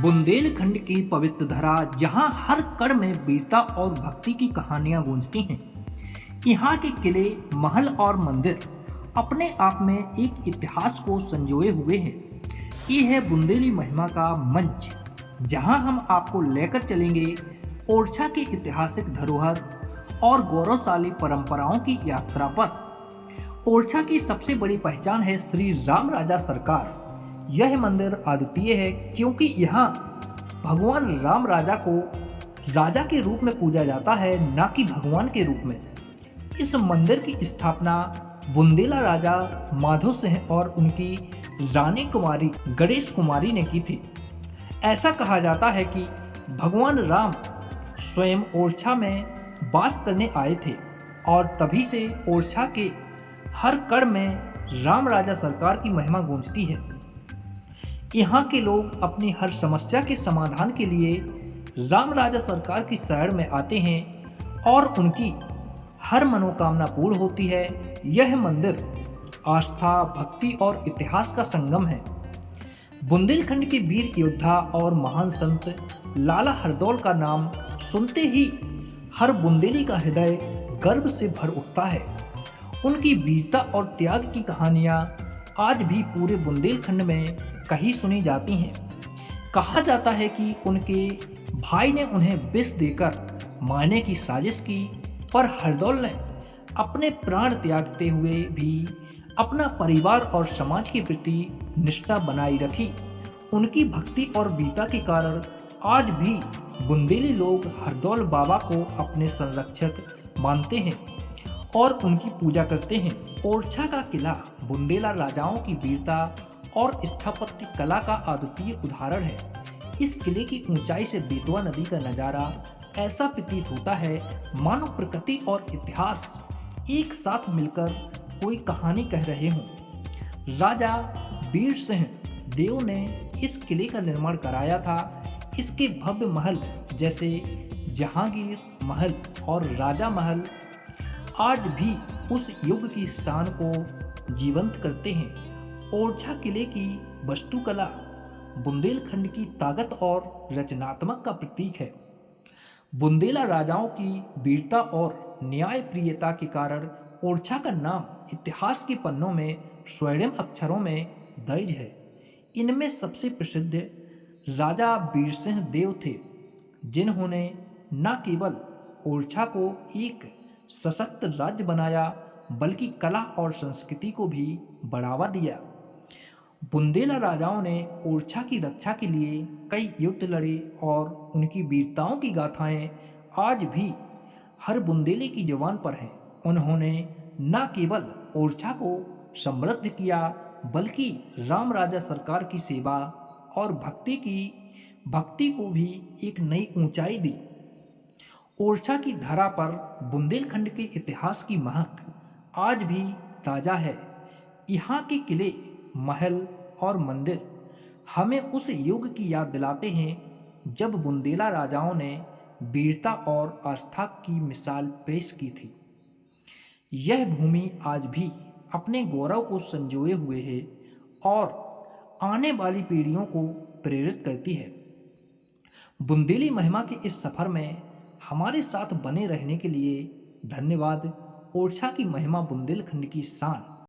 बुंदेलखंड की पवित्र धरा जहां हर कण में वीरता और भक्ति की कहानियां गूंजती हैं। यहाँ के किले, महल और मंदिर अपने आप में एक इतिहास को संजोए हुए हैं। ये है बुंदेली महिमा का मंच, जहां हम आपको लेकर चलेंगे ओरछा की ऐतिहासिक धरोहर और गौरवशाली परंपराओं की यात्रा पर। ओरछा की सबसे बड़ी पहचान है श्री राम राजा सरकार। यह मंदिर अद्वितीय है क्योंकि यहाँ भगवान राम राजा को राजा के रूप में पूजा जाता है, न कि भगवान के रूप में। इस मंदिर की स्थापना बुंदेला राजा माधो सिंह और उनकी रानी कुमारी गणेश कुमारी ने की थी। ऐसा कहा जाता है कि भगवान राम स्वयं ओरछा में वास करने आए थे और तभी से ओरछा के हर कण में राम राजा सरकार की महिमा गूंजती है। यहाँ के लोग अपनी हर समस्या के समाधान के लिए राम राजा सरकार की शरण में आते हैं और उनकी हर मनोकामना पूर्ण होती है। यह मंदिर आस्था, भक्ति और इतिहास का संगम है। बुंदेलखंड के वीर योद्धा और महान संत लाला हरदौल का नाम सुनते ही हर बुंदेली का हृदय गर्व से भर उठता है। उनकी वीरता और त्याग की कहानियां आज भी पूरे बुंदेलखंड में कहीं सुनी जाती हैं। कहा जाता है कि उनके भाई ने उन्हें विष देकर मारने की साजिश की, पर हरदौल ने अपने प्राण त्यागते हुए भी अपना परिवार और समाज के प्रति निष्ठा बनाए रखी। उनकी भक्ति और वीरता के कारण आज भी बुंदेली लोग हरदौल बाबा को अपने संरक्षक मानते हैं और उनकी पूजा करते हैं। ओरछा का किला बुंदेला राजाओं की वीरता और स्थापत्य कला का अद्वितीय उदाहरण है। इस किले की ऊंचाई से बेतवा नदी का नजारा ऐसा प्रतीत होता है मानो प्रकृति और इतिहास एक साथ मिलकर कोई कहानी कह रहे हों। राजा वीर सिंह देव ने इस किले का निर्माण कराया था। इसके भव्य महल जैसे जहांगीर महल और राजा महल आज भी उस युग की शान को जीवंत करते हैं। ओरछा किले की वास्तुकला बुंदेलखंड की ताकत और रचनात्मक का प्रतीक है। बुंदेला राजाओं की वीरता और न्यायप्रियता के कारण ओरछा का नाम इतिहास के पन्नों में स्वर्णिम अक्षरों में दर्ज है। इनमें सबसे प्रसिद्ध राजा वीर सिंह देव थे, जिन्होंने न केवल ओरछा को एक सशक्त राज्य बनाया बल्कि कला और संस्कृति को भी बढ़ावा दिया। बुंदेला राजाओं ने ओरछा की रक्षा के लिए कई युद्ध लड़े और उनकी वीरताओं की गाथाएं आज भी हर बुंदेली की जुबान पर हैं। उन्होंने न केवल ओरछा को समृद्ध किया बल्कि राम राजा सरकार की सेवा और भक्ति को भी एक नई ऊंचाई दी। ओरछा की धरा पर बुंदेलखंड के इतिहास की महक आज भी ताज़ा है। यहाँ के किले, महल और मंदिर हमें उस युग की याद दिलाते हैं जब बुंदेला राजाओं ने वीरता और आस्था की मिसाल पेश की थी। यह भूमि आज भी अपने गौरव को संजोए हुए है और आने वाली पीढ़ियों को प्रेरित करती है। बुंदेली महिमा के इस सफ़र में हमारे साथ बने रहने के लिए धन्यवाद। ओरछा की महिमा बुंदेलखंड की शान